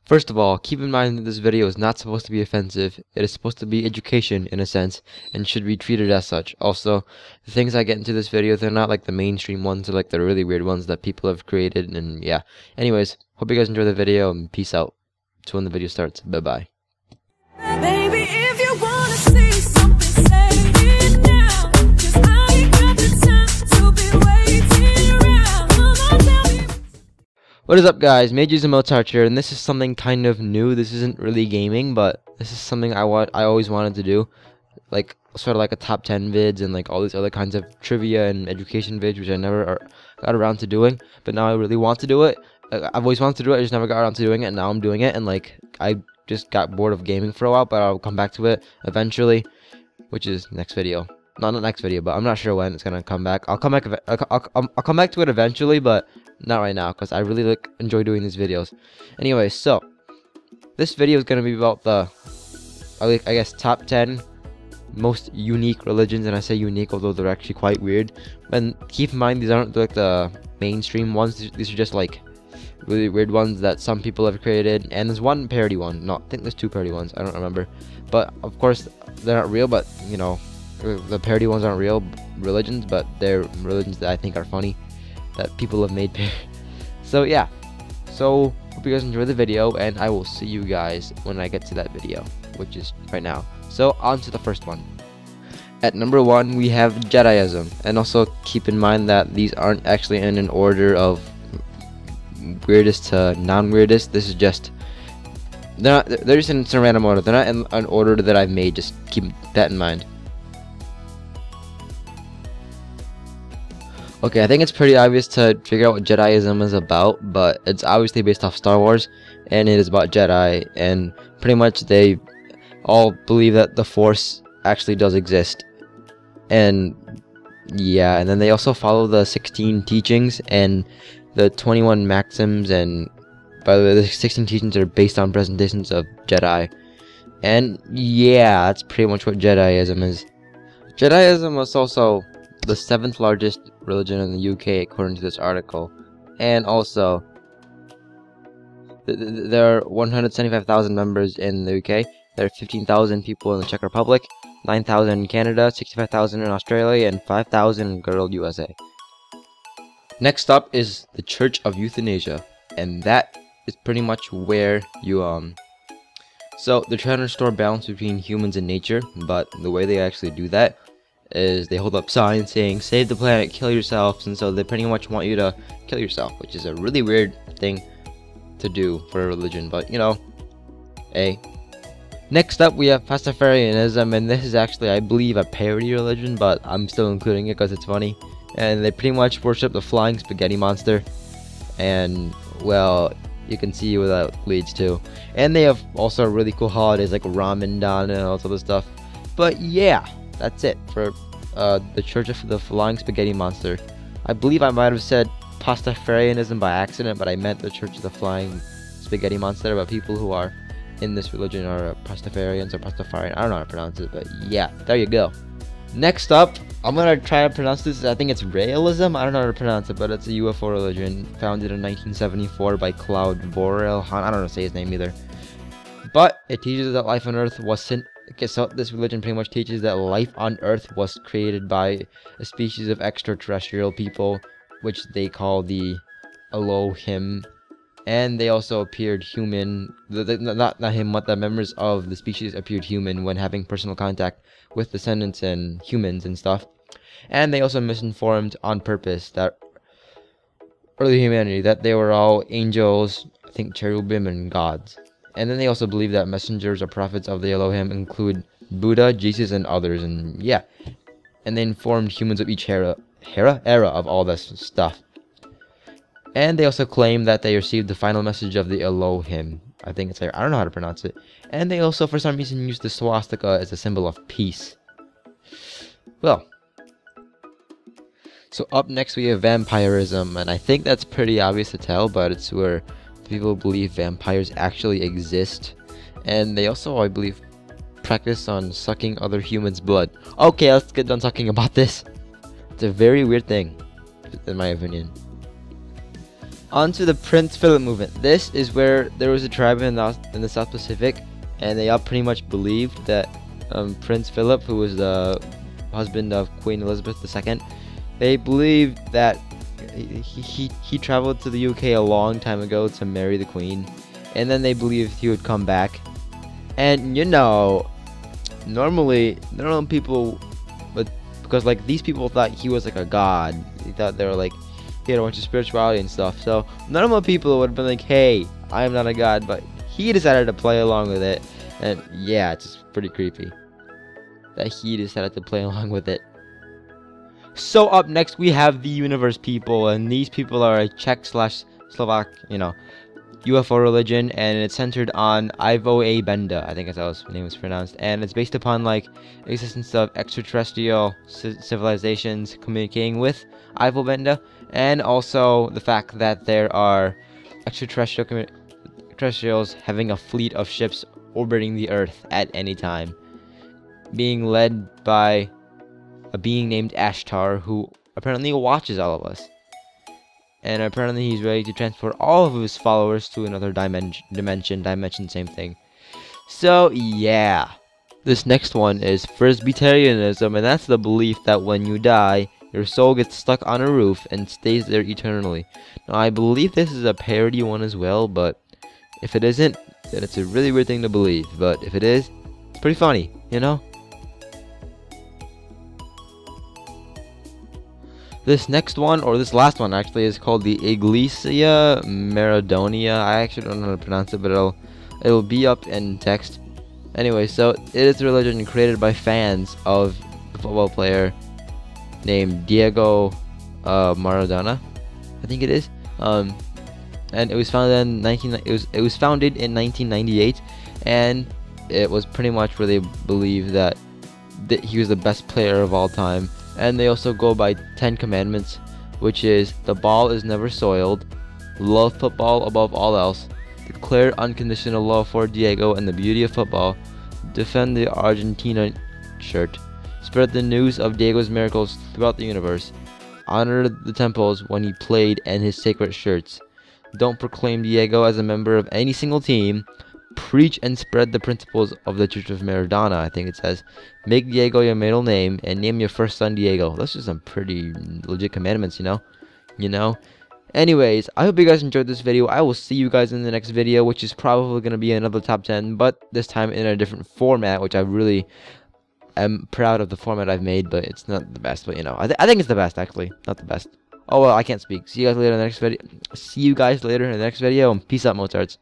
First of all, keep in mind that this video is not supposed to be offensive. It is supposed to be education, in a sense, and should be treated as such. Also, the things I get into this video, they're not like the mainstream ones, they're like the really weird ones that people have created, and yeah. Anyways, hope you guys enjoy the video, and peace out. So when the video starts, bye-bye. Baby, if you wanna see something, say it now. 'Cause I ain't got the time to be waiting around. Come on, tell me. What is up, guys? Mages and Mozart here, and this is something kind of new. This isn't really gaming, but this is something I always wanted to do, like sort of like a top 10 vids and like all these other kinds of trivia and education vids, which I never got around to doing. But now I really want to do it. I've always wanted to do it. I just never got around to doing it, and now I'm doing it. And like I just got bored of gaming for a while, but I'll come back to it eventually, which is next video. Not next video, but I'm not sure when it's gonna come back. I'll come back. I'll come back to it eventually, but not right now because I really enjoy doing these videos. Anyway, so this video is gonna be about the I guess top 10 most unique religions, and I say unique although they're actually quite weird. And keep in mind, these aren't like the mainstream ones. These are just like really weird ones that some people have created, and there's one parody one. No, I think there's two parody ones. I don't remember, but of course they're not real. But you know, the parody ones aren't real religions, but they're religions that I think are funny that people have made. So yeah, so hope you guys enjoy the video, and I will see you guys when I get to that video, which is right now. So on to the first one. At number 1 we have Jediism, and also keep in mind that these aren't actually in an order of weirdest to non-weirdest. This is just they're just in some random order. They're not in an order that I've made. Just keep that in mind. Okay, I think it's pretty obvious to figure out what Jediism is about, but it's obviously based off Star Wars, and it is about Jedi, and pretty much they all believe that the Force actually does exist. And yeah, and then they also follow the 16 teachings and the 21 maxims, and by the way, the 16 teachings are based on presentations of Jedi. And yeah, that's pretty much what Jediism is. Jediism was also the 7th largest religion in the UK according to this article, and also there are 175,000 members in the UK. There are 15,000 people in the Czech Republic, 9,000 in Canada, 65,000 in Australia, and 5,000 in good old USA. Next up is the Church of Euthanasia, and that is pretty much where you so they're trying to restore balance between humans and nature, but the way they actually do that is they hold up signs saying save the planet, kill yourselves, and so they pretty much want you to kill yourself, which is a really weird thing to do for a religion, but you know, hey. Next up we have Pastafarianism, and this is actually, I believe, a parody religion, but I'm still including it because it's funny. And they pretty much worship the flying spaghetti monster, and well, you can see where that leads to. And they have also really cool holidays like Ramadan and all this other stuff. But yeah, that's it for the Church of the Flying Spaghetti Monster. I believe I might have said Pastafarianism by accident, but I meant the Church of the Flying Spaghetti Monster. But people who are in this religion are Pastafarians or Pastafarian. I don't know how to pronounce it, but yeah, there you go. Next up, I'm gonna try to pronounce this. I think it's Realism. I don't know how to pronounce it, but it's a UFO religion founded in 1974 by Claude Vorel. I don't know how to say his name either. But it teaches that life on Earth wasn't. Okay, so this religion pretty much teaches that life on Earth was created by a species of extraterrestrial people, which they call the Elohim. And they also appeared human, not him, but the members of the species appeared human when having personal contact with descendants and humans and stuff. And they also misinformed on purpose that early humanity, that they were all angels, I think cherubim, and gods. And then they also believe that messengers or prophets of the Elohim include Buddha, Jesus, and others, and yeah. And they informed humans of each era of all this stuff. And they also claim that they received the final message of the Elohim. I think it's like, I don't know how to pronounce it. And they also, for some reason, use the swastika as a symbol of peace. Well, so up next we have Vampireism, and I think that's pretty obvious to tell, but it's where people believe vampires actually exist. And they also, I believe, practice on sucking other humans' blood. Okay, let's get done talking about this. It's a very weird thing, in my opinion. onto the Prince Philip movement. This is where there was a tribe in the South Pacific, and they all pretty much believed that Prince Philip, who was the husband of Queen Elizabeth II, they believed that he traveled to the UK a long time ago to marry the Queen, and then they believed he would come back. And you know, normally people, but because like these people thought he was like a god, they thought they were like he had a bunch of spirituality and stuff. So normal people would have been like, hey, I am not a god, but he decided to play along with it, and yeah, it's just pretty creepy that he decided to play along with it. So up next we have the Universe people, and these people are a Czech/Slovak, UFO religion, and it's centered on Ivo A. Benda, I think that's how his name was pronounced, and it's based upon like existence of extraterrestrial civilizations communicating with Ivo Benda, and also the fact that there are extraterrestrials having a fleet of ships orbiting the Earth at any time, being led by a being named Ashtar, who apparently watches all of us. And apparently he's ready to transport all of his followers to another dimension, same thing. So yeah, this next one is Presbyterianism, and that's the belief that when you die, your soul gets stuck on a roof and stays there eternally. Now I believe this is a parody one as well, but if it isn't, then it's a really weird thing to believe. But if it is, it's pretty funny, This next one, or this last one actually, is called the Iglesia Maradona. I actually don't know how to pronounce it, but it'll be up in text. Anyway, so it is a religion created by fans of the football player named Diego Maradona, I think it is. And it was founded in 1998, and it was pretty much where they believe that he was the best player of all time. And they also go by 10 commandments, which is the ball is never soiled, love football above all else, declare unconditional love for Diego and the beauty of football, defend the Argentina shirt, spread the news of Diego's miracles throughout the universe, honor the temples when he played and his sacred shirts, don't proclaim Diego as a member of any single team, preach and spread the principles of the Church of Maradona, I think it says, make Diego your middle name, and name your first son Diego. Those are some pretty legit commandments, Anyways, I hope you guys enjoyed this video. I will see you guys in the next video, which is probably going to be another top 10, but this time in a different format, which I really am proud of the format I've made, but it's not the best, but I think it's the best, actually, not the best. Oh well, I can't speak. See you guys later in the next video. And peace out, Mozarts.